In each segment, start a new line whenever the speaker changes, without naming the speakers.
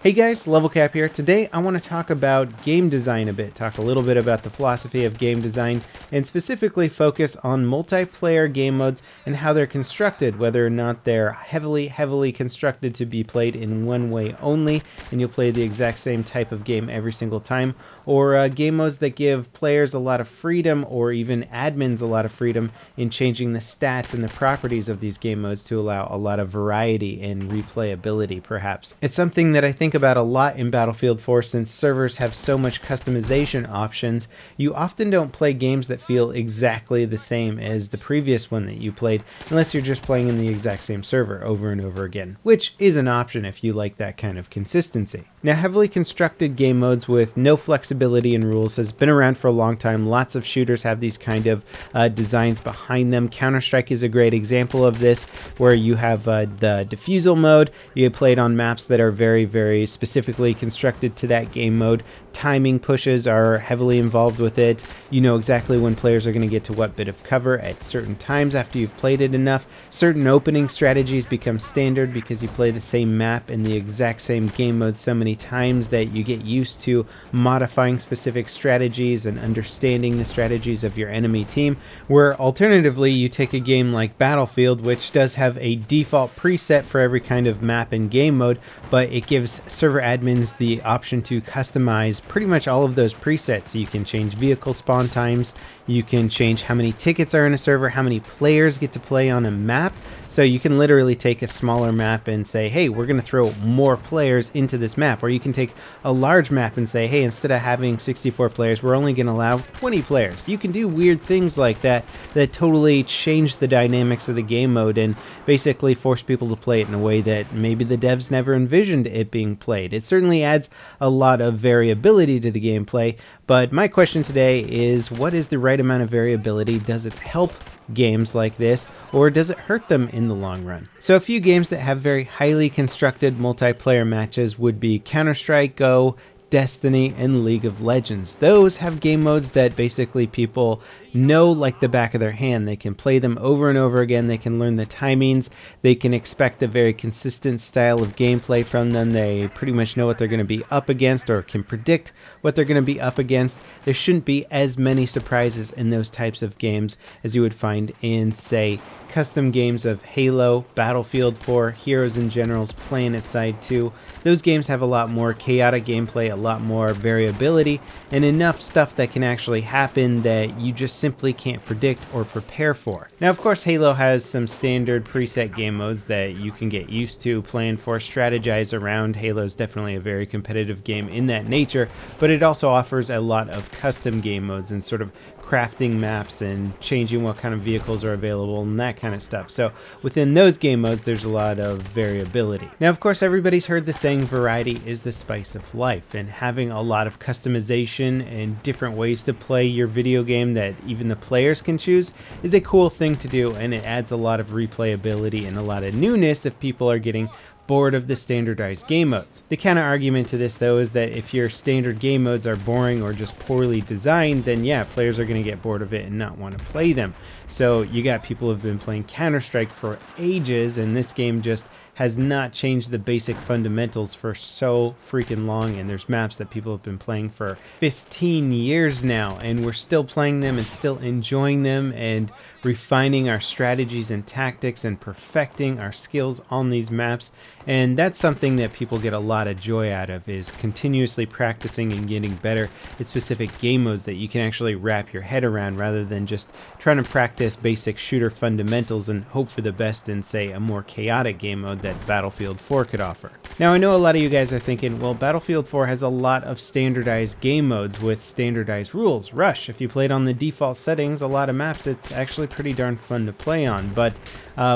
Hey guys, LevelCap here. Today I want to talk about game design a bit, talk a little bit about the philosophy of game design, and specifically focus on multiplayer game modes and how they're constructed, whether or not they're heavily constructed to be played in one way only, and you'll play the exact same type of game every single time, or game modes that give players a lot of freedom, or even admins a lot of freedom in changing the stats and the properties of these game modes to allow a lot of variety and replayability, perhaps. It's something that I think about a lot in Battlefield 4 since servers have so much customization options. You often don't play games that feel exactly the same as the previous one that you played unless you're just playing in the exact same server over and over again, which is an option if you like that kind of consistency. Now, heavily constructed game modes with no flexibility in rules has been around for a long time. Lots of shooters have these kind of designs behind them. Counter-Strike is a great example of this, where you have the defusal mode. You play it on maps that are very specifically constructed to that game mode. Timing pushes are heavily involved with it. You know exactly when players are going to get to what bit of cover at certain times after you've played it enough. Certain opening strategies become standard because you play the same map in the exact same game mode so many times that you get used to modifying specific strategies and understanding the strategies of your enemy team. Where alternatively, you take a game like Battlefield, which does have a default preset for every kind of map and game mode, but it gives server admins the option to customize pretty much all of those presets. So you can change vehicle spawn times, you can change how many tickets are in a server, how many players get to play on a map. So you can literally take a smaller map and say, hey, we're going to throw more players into this map. Or you can take a large map and say, hey, instead of having 64 players, we're only going to allow 20 players. You can do weird things like that that totally change the dynamics of the game mode and basically force people to play it in a way that maybe the devs never envisioned it being played. It certainly adds a lot of variability to the gameplay, but my question today is, what is the right amount of variability? Does it help games like this, or does it hurt them in the long run? So a few games that have very highly constructed multiplayer matches would be Counter-Strike Go, Destiny, and League of Legends. Those have game modes that basically people know like the back of their hand. They can play them over and over again. They can learn the timings. They can expect a very consistent style of gameplay from them. They pretty much know what they're going to be up against, or can predict what they're going to be up against. There shouldn't be as many surprises in those types of games as you would find in, say, custom games of Halo, Battlefield 4, Heroes and Generals, PlanetSide 2. Those games have a lot more chaotic gameplay, a lot more variability, and enough stuff that can actually happen that you just simply can't predict or prepare for. Now, of course, Halo has some standard preset game modes that you can get used to, plan for, strategize around. Halo is definitely a very competitive game in that nature, but it also offers a lot of custom game modes and sort of crafting maps and changing what kind of vehicles are available and that kind of stuff. So within those game modes, there's a lot of variability. Now, of course, everybody's heard the saying, variety is the spice of life, and having a lot of customization and different ways to play your video game that even the players can choose is a cool thing to do, and it adds a lot of replayability and a lot of newness if people are getting bored of the standardized game modes. The counter argument to this, though, is that if your standard game modes are boring or just poorly designed, then yeah, players are going to get bored of it and not want to play them. So you got people who have been playing Counter-Strike for ages, and this game just has not changed the basic fundamentals for so freaking long, and there's maps that people have been playing for 15 years now, and we're still playing them and still enjoying them and refining our strategies and tactics and perfecting our skills on these maps. And that's something that people get a lot of joy out of, is continuously practicing and getting better at specific game modes that you can actually wrap your head around, rather than just trying to practice basic shooter fundamentals and hope for the best in, say, a more chaotic game mode that Battlefield 4 could offer. Now, I know a lot of you guys are thinking, well, Battlefield 4 has a lot of standardized game modes with standardized rules. Rush, if you played on the default settings, a lot of maps, it's actually pretty darn fun to play on, but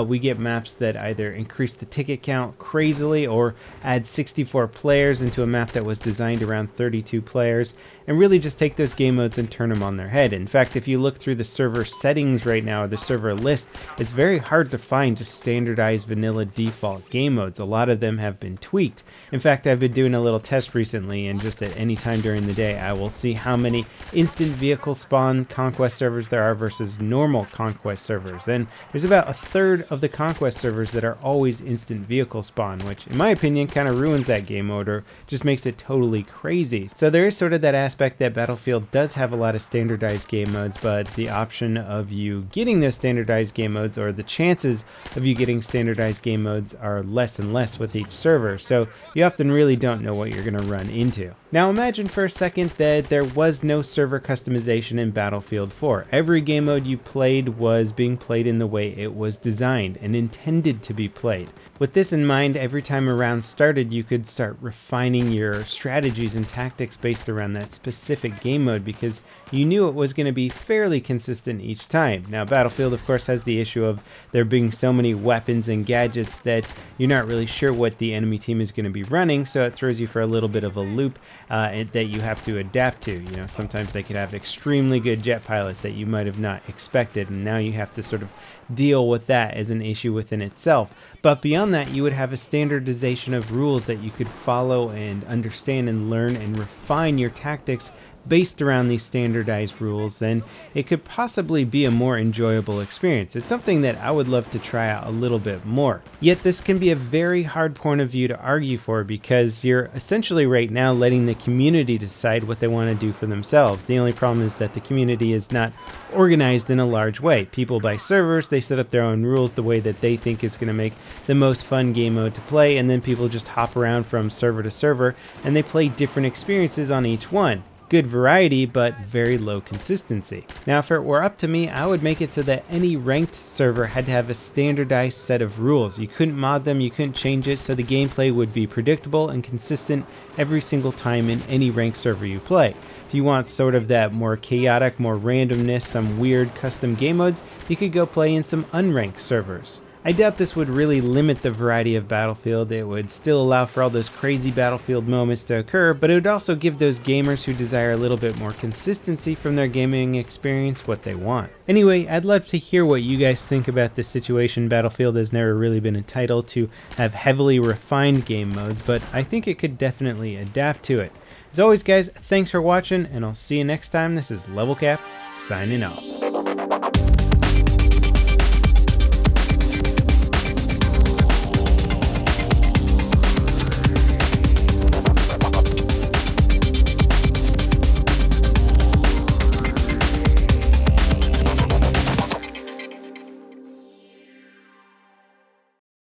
we get maps that either increase the ticket count crazily or add 64 players into a map that was designed around 32 players, and really just take those game modes and turn them on their head. In fact, if you look through the server settings right now, or the server list, it's very hard to find just standardized vanilla default game modes. A lot of them have been tweaked. In fact, I've been doing a little test recently, and just at any time during the day, I will see how many instant vehicle spawn conquest servers there are versus normal conquest servers. And there's about a third 1/3 of the Conquest servers that are always instant vehicle spawn, which in my opinion kind of ruins that game mode or just makes it totally crazy. So there is sort of that aspect that Battlefield does have a lot of standardized game modes, but the option of you getting those standardized game modes, or the chances of you getting standardized game modes, are less and less with each server, so you often really don't know what you're going to run into. Now imagine for a second that there was no server customization in Battlefield 4. Every game mode you played was being played in the way it was designed and intended to be played. With this in mind, every time a round started, you could start refining your strategies and tactics based around that specific game mode because you knew it was going to be fairly consistent each time. Now, Battlefield, of course, has the issue of there being so many weapons and gadgets that you're not really sure what the enemy team is going to be running, so it throws you for a little bit of a loop that you have to adapt to. You know, sometimes they could have extremely good jet pilots that you might have not expected, and now you have to sort of deal with that as an issue within itself. But beyond that, you would have a standardization of rules that you could follow and understand and learn and refine your tactics based around these standardized rules, and it could possibly be a more enjoyable experience. It's something that I would love to try out a little bit more. Yet this can be a very hard point of view to argue for because you're essentially right now letting the community decide what they want to do for themselves. The only problem is that the community is not organized in a large way. People buy servers, they set up their own rules the way that they think is going to make the most fun game mode to play, and then people just hop around from server to server and they play different experiences on each one. Good variety, but very low consistency. Now, if it were up to me, I would make it so that any ranked server had to have a standardized set of rules. You couldn't mod them, you couldn't change it, so the gameplay would be predictable and consistent every single time in any ranked server you play. If you want sort of that more chaotic, more randomness, some weird custom game modes, you could go play in some unranked servers. I doubt this would really limit the variety of Battlefield. It would still allow for all those crazy Battlefield moments to occur, but it would also give those gamers who desire a little bit more consistency from their gaming experience what they want. Anyway, I'd love to hear what you guys think about this situation. Battlefield has never really been a title to have heavily refined game modes, but I think it could definitely adapt to it. As always, guys, thanks for watching, and I'll see you next time. This is LevelCap, signing off.